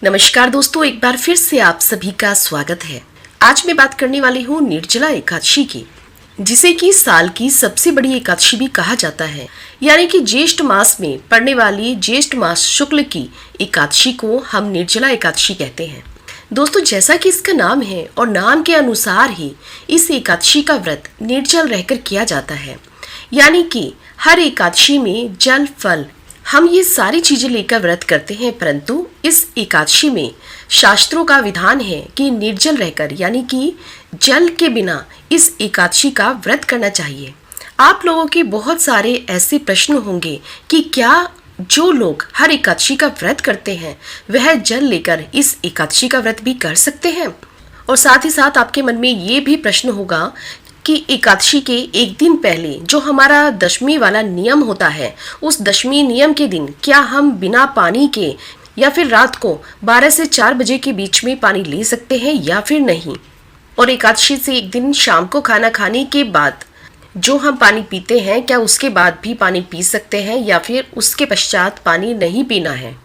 नमस्कार दोस्तों, एक बार फिर से आप सभी का स्वागत है। आज मैं बात करने वाली हूँ निर्जला एकादशी की, जिसे कि साल की सबसे बड़ी एकादशी भी कहा जाता है। यानी कि ज्येष्ठ मास में पड़ने वाली ज्येष्ठ मास शुक्ल की एकादशी को हम निर्जला एकादशी कहते हैं। दोस्तों, जैसा कि इसका नाम है और नाम के अनुसार ही इस एकादशी का व्रत निर्जल रहकर किया जाता है। यानी कि हर एकादशी में जल फल हम ये सारी चीजें लेकर व्रत करते हैं, परंतु इस एकादशी में शास्त्रों का विधान है कि निर्जल रहकर यानी कि जल के बिना इस एकादशी का व्रत करना चाहिए। आप लोगों के बहुत सारे ऐसे प्रश्न होंगे कि क्या जो लोग हर एकादशी का व्रत करते हैं वह जल लेकर इस एकादशी का व्रत भी कर सकते हैं। और साथ ही साथ आपके मन में ये भी प्रश्न होगा कि एकादशी के एक दिन पहले जो हमारा दशमी वाला नियम होता है, उस दशमी नियम के दिन क्या हम बिना पानी के या फिर रात को 12 से 4 बजे के बीच में पानी ले सकते हैं या फिर नहीं। और एकादशी से एक दिन शाम को खाना खाने के बाद जो हम पानी पीते हैं, क्या उसके बाद भी पानी पी सकते हैं या फिर उसके पश्चात पानी नहीं पीना है।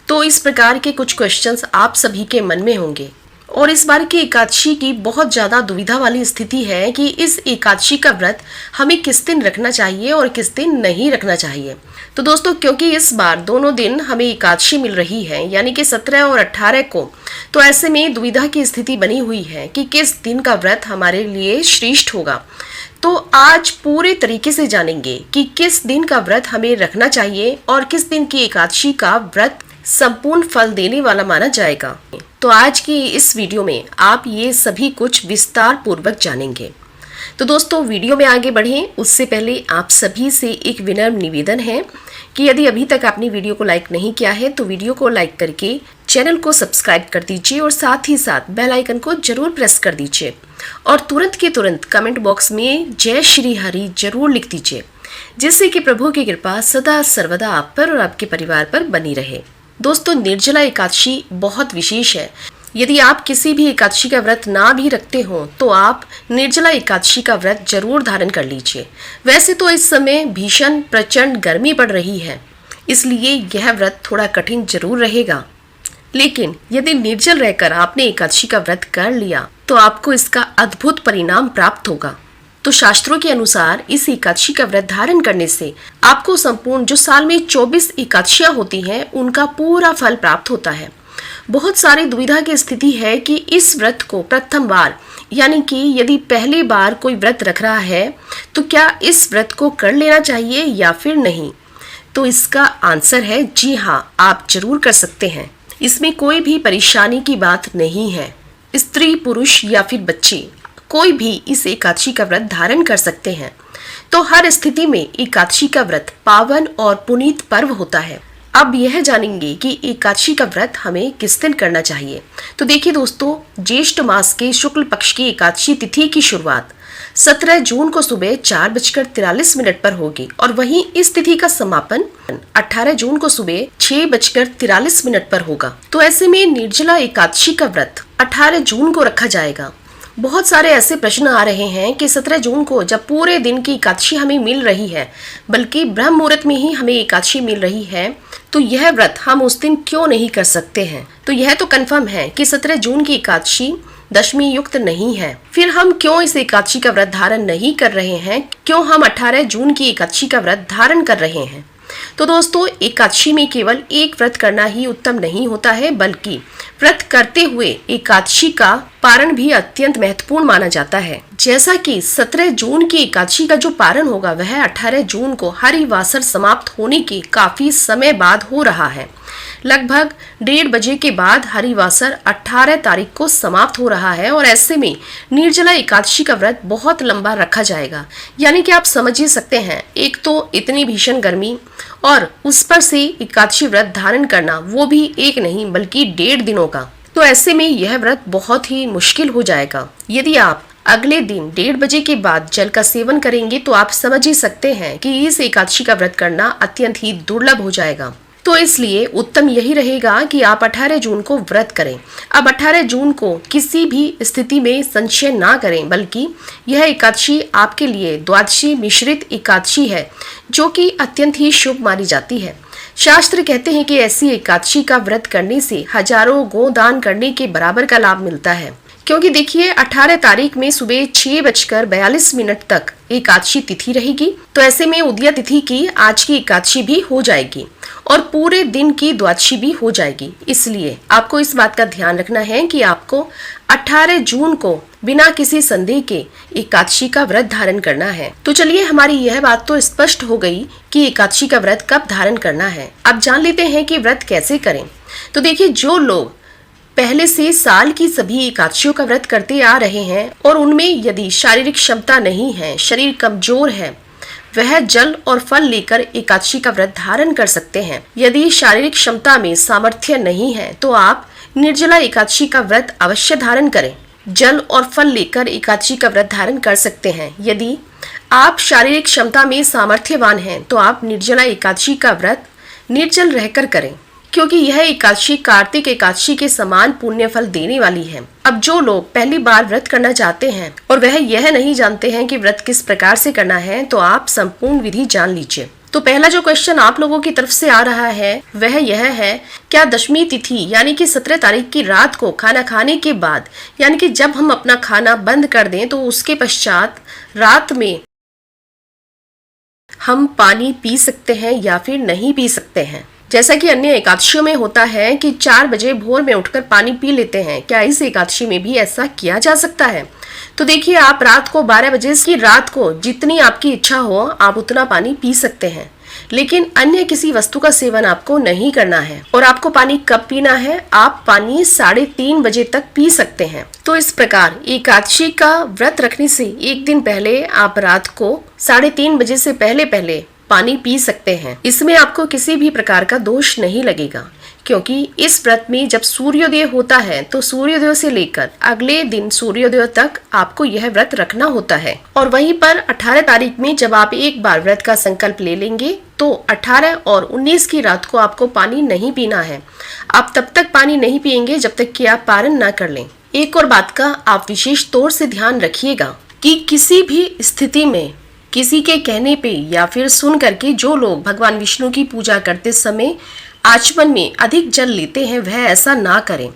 तो इस प्रकार के कुछ क्वेश्चंस आप सभी के मन में होंगे। और इस बार की एकादशी की बहुत ज़्यादा दुविधा वाली स्थिति है कि इस एकादशी का व्रत हमें किस दिन रखना चाहिए और किस दिन नहीं रखना चाहिए। तो दोस्तों, क्योंकि इस बार दोनों दिन हमें एकादशी मिल रही है, यानी कि 17 और 18 को, तो ऐसे में दुविधा की स्थिति बनी हुई है कि किस दिन का व्रत हमारे लिए श्रेष्ठ होगा। तो आज पूरे तरीके से जानेंगे कि किस दिन का व्रत हमें रखना चाहिए और किस दिन की एकादशी का व्रत संपूर्ण फल देने वाला माना जाएगा। तो आज की इस वीडियो में आप ये सभी कुछ विस्तार पूर्वक जानेंगे। तो दोस्तों, वीडियो में आगे बढ़ें उससे पहले आप सभी से एक विनम्र निवेदन है कि यदि अभी तक आपने वीडियो को लाइक नहीं किया है तो वीडियो को लाइक करके चैनल को सब्सक्राइब कर दीजिए और साथ ही साथ बेल आइकन को जरूर प्रेस कर दीजिए और तुरंत के तुरंत कमेंट बॉक्स में जय श्री हरि जरूर लिख दीजिए, जिससे कि प्रभु की कृपा सदा सर्वदा आप पर और आपके परिवार पर बनी रहे। दोस्तों, निर्जला एकादशी बहुत विशेष है। यदि आप किसी भी एकादशी का व्रत ना भी रखते हो तो आप निर्जला एकादशी का व्रत जरूर धारण कर लीजिए। वैसे तो इस समय भीषण प्रचंड गर्मी पड़ रही है, इसलिए यह व्रत थोड़ा कठिन जरूर रहेगा, लेकिन यदि निर्जल रहकर आपने एकादशी का व्रत कर लिया तो आपको इसका अद्भुत परिणाम प्राप्त होगा। तो शास्त्रों के अनुसार इस एकादशी का व्रत धारण करने से आपको संपूर्ण जो साल में 24 एकादशियां होती हैं उनका पूरा फल प्राप्त होता है। बहुत सारी दुविधा की स्थिति है कि इस व्रत को प्रथम बार यानी कि यदि पहली बार कोई व्रत रख रहा है तो क्या इस व्रत को कर लेना चाहिए या फिर नहीं। तो इसका आंसर है जी हाँ, आप जरूर कर सकते हैं। इसमें कोई भी परेशानी की बात नहीं है। स्त्री, पुरुष या फिर बच्चे कोई भी इस एकादशी का व्रत धारण कर सकते हैं। तो हर स्थिति में एकादशी का व्रत पावन और पुनीत पर्व होता है। अब यह जानेंगे कि एकादशी का व्रत हमें किस दिन करना चाहिए। तो देखिए दोस्तों, ज्येष्ठ मास के शुक्ल पक्ष की एकादशी तिथि की शुरुआत 17 जून को सुबह 4:43 पर होगी और वहीं इस तिथि का समापन 18 जून को सुबह 6:43 पर होगा। तो ऐसे में निर्जला एकादशी का व्रत 18 जून को रखा जाएगा। बहुत सारे ऐसे प्रश्न आ रहे हैं कि 17 जून को जब पूरे दिन की एकादशी हमें मिल रही है, बल्कि ब्रह्म मुहूर्त में ही हमें एकादशी मिल रही है, तो यह व्रत हम उस दिन क्यों नहीं कर सकते हैं। तो यह तो कंफर्म है कि 17 जून की एकादशी दशमी युक्त नहीं है। फिर हम क्यों इस एकादशी का व्रत धारण नहीं कर रहे हैं, क्यों हम 18 जून की एकादशी का व्रत धारण कर रहे हैं। तो दोस्तों, एकादशी में केवल एक व्रत करना ही उत्तम नहीं होता है, बल्कि व्रत करते हुए एकादशी का पारण भी अत्यंत महत्वपूर्ण माना जाता है। जैसा कि 17 जून की एकादशी का जो पारण होगा वह 18 जून को हरिवासर समाप्त होने के काफी समय बाद हो रहा है। लगभग 1:30 बजे के बाद हरिवासर 18 तारीख को समाप्त हो रहा है और ऐसे में निर्जला एकादशी का व्रत बहुत लंबा रखा जाएगा। यानी कि आप समझ ही सकते हैं, एक तो इतनी भीषण गर्मी और उस पर से एकादशी व्रत धारण करना, वो भी एक नहीं बल्कि 1.5 दिनों का। तो ऐसे में यह व्रत बहुत ही मुश्किल हो जाएगा। यदि आप अगले दिन 1:30 बजे के बाद जल का सेवन करेंगे तो आप समझ ही सकते हैं कि इस एकादशी का व्रत करना अत्यंत ही दुर्लभ हो जाएगा। तो इसलिए उत्तम यही रहेगा कि आप 18 जून को व्रत करें। अब 18 जून को किसी भी स्थिति में संशय ना करें, बल्कि यह एकादशी आपके लिए द्वादशी मिश्रित एकादशी है, जो कि अत्यंत ही शुभ मानी जाती है। शास्त्र कहते हैं कि ऐसी एकादशी का व्रत करने से हजारों गोदान करने के बराबर का लाभ मिलता है। क्योंकि देखिए 18 तारीख में सुबह 6:42 तक एकादशी तिथि रहेगी, तो ऐसे में उदया तिथि की आज की एकादशी भी हो जाएगी और पूरे दिन की द्वादशी भी हो जाएगी। इसलिए आपको इस बात का ध्यान रखना है कि आपको 18 जून को बिना किसी संदेह के एकादशी का व्रत धारण करना है। तो चलिए, हमारी यह बात तो स्पष्ट हो गई कि एकादशी का व्रत कब धारण करना है। अब जान लेते हैं कि व्रत कैसे करें। तो देखिए, जो लोग पहले से साल की सभी एकादशियों का व्रत करते आ रहे हैं और उनमें यदि शारीरिक क्षमता नहीं है, शरीर कमजोर है, वह जल और फल लेकर एकादशी का व्रत धारण कर सकते हैं। यदि शारीरिक क्षमता में सामर्थ्य नहीं है तो आप निर्जला एकादशी का व्रत अवश्य धारण करें। जल और फल लेकर एकादशी का व्रत धारण कर सकते हैं। यदि आप शारीरिक क्षमता में सामर्थ्यवान हैं तो आप निर्जला एकादशी का व्रत निर्जल रहकर करें, क्योंकि यह एकादशी कार्तिक एकादशी के समान पुण्य फल देने वाली है। अब जो लोग पहली बार व्रत करना चाहते हैं और वह यह नहीं जानते हैं कि व्रत किस प्रकार से करना है, तो आप संपूर्ण विधि जान लीजिए। तो पहला जो क्वेश्चन आप लोगों की तरफ से आ रहा है वह यह है, क्या दशमी तिथि यानी कि 17 तारीख की रात को खाना खाने के बाद, यानी कि जब हम अपना खाना बंद कर दें, तो उसके पश्चात रात में हम पानी पी सकते हैं या फिर नहीं पी सकते हैं? जैसा कि अन्य एकादशियों में होता है कि 4 बजे भोर में उठकर पानी पी लेते हैं, क्या इस एकादशी में भी ऐसा किया जा सकता है? तो देखिए, आप रात को 12 बजे की रात को जितनी आपकी इच्छा हो आप उतना पानी पी सकते हैं, लेकिन अन्य किसी वस्तु का सेवन आपको नहीं करना है। और आपको पानी कब पीना है? आप पानी 3:30 बजे तक पी सकते हैं। तो इस प्रकार एकादशी का व्रत रखने से एक दिन पहले आप रात को 3:30 बजे से पहले पानी पी सकते हैं। इसमें आपको किसी भी प्रकार का दोष नहीं लगेगा, क्योंकि इस व्रत में जब सूर्योदय होता है तो सूर्योदय से लेकर अगले दिन सूर्योदय तक आपको यह व्रत रखना होता है। और वहीं पर 18 तारीख में जब आप एक बार व्रत का संकल्प ले लेंगे तो 18 और 19 की रात को आपको पानी नहीं पीना है। आप तब तक पानी नहीं पिएंगे जब तक कि आप पारण न कर लें। एक और बात का आप विशेष तौर से ध्यान रखिएगा कि किसी भी स्थिति में किसी के कहने पे या फिर सुन करके जो लोग भगवान विष्णु की पूजा करते समय आचमन में अधिक जल लेते हैं, वह ऐसा ना करें।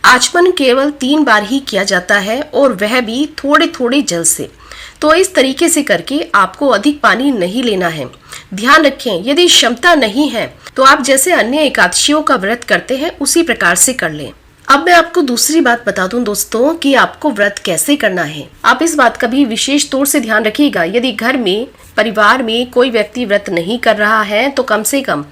आचमन केवल 3 बार ही किया जाता है और वह भी थोड़े थोड़े जल से। तो इस तरीके से करके आपको अधिक पानी नहीं लेना है। ध्यान रखें, यदि क्षमता नहीं है तो आप जैसे अन्य एकादशियों का व्रत करते हैं उसी प्रकार से कर लें। अब मैं आपको दूसरी बात बता दूं दोस्तों कि आपको व्रत कैसे करना है। आप इस बात का भी विशेष तौर से ध्यान रखिएगा, यदि घर में परिवार में कोई व्यक्ति व्रत नहीं कर रहा है तो कम से कम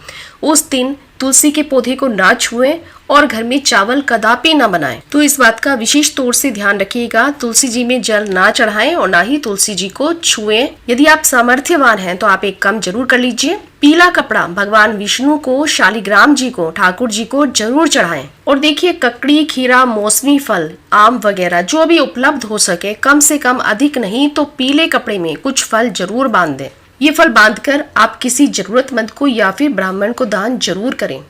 उस दिन तुलसी के पौधे को ना छुएं और घर में चावल कदापि ना बनाएं। तो इस बात का विशेष तौर से ध्यान रखिएगा, तुलसी जी में जल ना चढ़ाएं और ना ही तुलसी जी को छुएं। यदि आप सामर्थ्यवान हैं तो आप एक काम जरूर कर लीजिए, पीला कपड़ा भगवान विष्णु को, शालिग्राम जी को, ठाकुर जी को जरूर चढ़ाएं। और देखिए, ककड़ी, खीरा, मौसमी फल, आम वगैरह जो भी उपलब्ध हो सके, कम से कम अधिक नहीं तो पीले कपड़े में कुछ फल जरूर बांध दें। ये फल बांधकर आप किसी जरूरतमंद को या फिर ब्राह्मण को दान जरूर करें।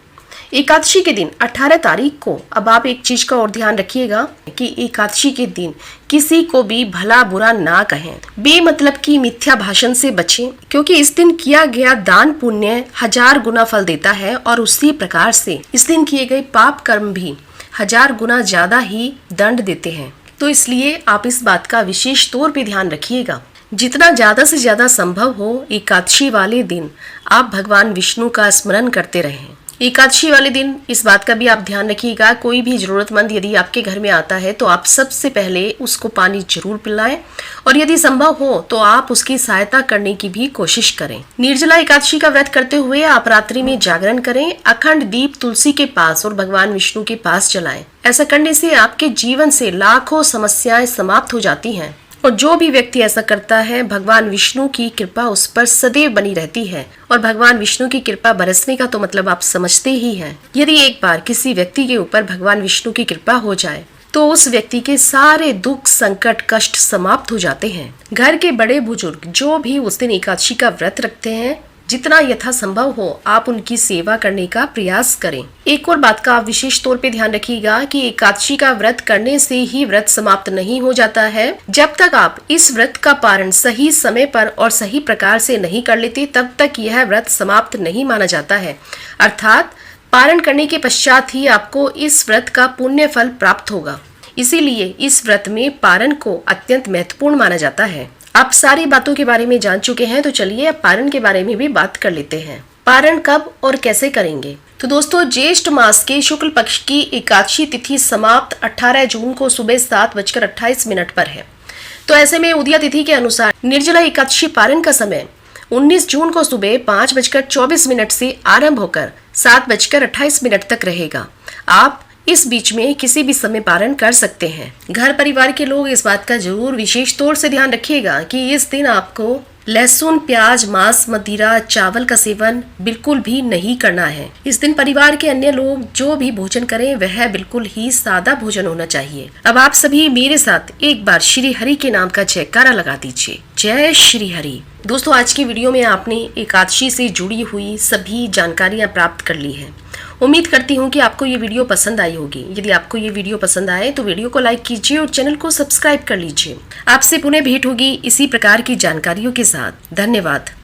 एकादशी के दिन 18 तारीख को अब आप एक चीज का और ध्यान रखिएगा कि एकादशी के दिन किसी को भी भला बुरा ना कहें, बेमतलब की मिथ्या भाषण से बचें, क्योंकि इस दिन किया गया दान पुण्य 1000 गुना फल देता है और उसी प्रकार से इस दिन किए गए पाप कर्म भी 1000 गुना ज्यादा ही दंड देते हैं। तो इसलिए आप इस बात का विशेष तौर पे ध्यान रखिएगा। जितना ज्यादा से ज्यादा संभव हो एकादशी वाले दिन आप भगवान विष्णु का स्मरण करते रहें। एकादशी वाले दिन इस बात का भी आप ध्यान रखिएगा, कोई भी जरूरतमंद यदि आपके घर में आता है तो आप सबसे पहले उसको पानी जरूर पिलाएं और यदि संभव हो तो आप उसकी सहायता करने की भी कोशिश करें। निर्जला एकादशी का व्रत करते हुए आप रात्रि में जागरण करें, अखंड दीप तुलसी के पास और भगवान विष्णु के पास जलाएं। ऐसा करने से आपके जीवन से लाखों समस्याएं समाप्त हो जाती हैं और जो भी व्यक्ति ऐसा करता है भगवान विष्णु की कृपा उस पर सदैव बनी रहती है। और भगवान विष्णु की कृपा बरसने का तो मतलब आप समझते ही हैं। यदि एक बार किसी व्यक्ति के ऊपर भगवान विष्णु की कृपा हो जाए तो उस व्यक्ति के सारे दुख, संकट, कष्ट समाप्त हो जाते हैं। घर के बड़े बुजुर्ग जो भी उस दिन एकादशी का व्रत रखते हैं जितना यथासंभव हो आप उनकी सेवा करने का प्रयास करें। एक और बात का आप विशेष तौर पे ध्यान रखिएगा कि एकादशी का व्रत करने से ही व्रत समाप्त नहीं हो जाता है। जब तक आप इस व्रत का पारण सही समय पर और सही प्रकार से नहीं कर लेते तब तक यह व्रत समाप्त नहीं माना जाता है। अर्थात पारण करने के पश्चात ही आपको इस व्रत का पुण्य फल प्राप्त होगा। इसीलिए इस व्रत में पारण को अत्यंत महत्वपूर्ण माना जाता है। आप सारी बातों के बारे में जान चुके हैं, तो चलिए अब पारण के बारे में भी बात कर लेते हैं। पारण कब और कैसे करेंगे? तो दोस्तों, ज्येष्ठ मास के शुक्ल पक्ष की एकादशी तिथि समाप्त 18 जून को सुबह 7:28 पर है। तो ऐसे में उदया तिथि के अनुसार निर्जला एकादशी पारण का समय 19 जून को सुबह 5:24 से आरंभ होकर 7:28 तक रहेगा। आप इस बीच में किसी भी समय पारण कर सकते हैं। घर परिवार के लोग इस बात का जरूर विशेष तौर से ध्यान रखिएगा कि इस दिन आपको लहसुन, प्याज, मांस, मदिरा, चावल का सेवन बिल्कुल भी नहीं करना है। इस दिन परिवार के अन्य लोग जो भी भोजन करें वह बिल्कुल ही सादा भोजन होना चाहिए। अब आप सभी मेरे साथ एक बार श्री हरि के नाम का जयकारा लगा दीजिए। जय श्री हरि। दोस्तों, आज की वीडियो में आपने एकादशी से जुड़ी हुई सभी जानकारियां प्राप्त कर ली हैं। उम्मीद करती हूँ कि आपको ये वीडियो पसंद आई होगी। यदि आपको ये वीडियो पसंद आए तो वीडियो को लाइक कीजिए और चैनल को सब्सक्राइब कर लीजिए। आपसे पुनः भेंट होगी इसी प्रकार की जानकारियों के साथ। धन्यवाद।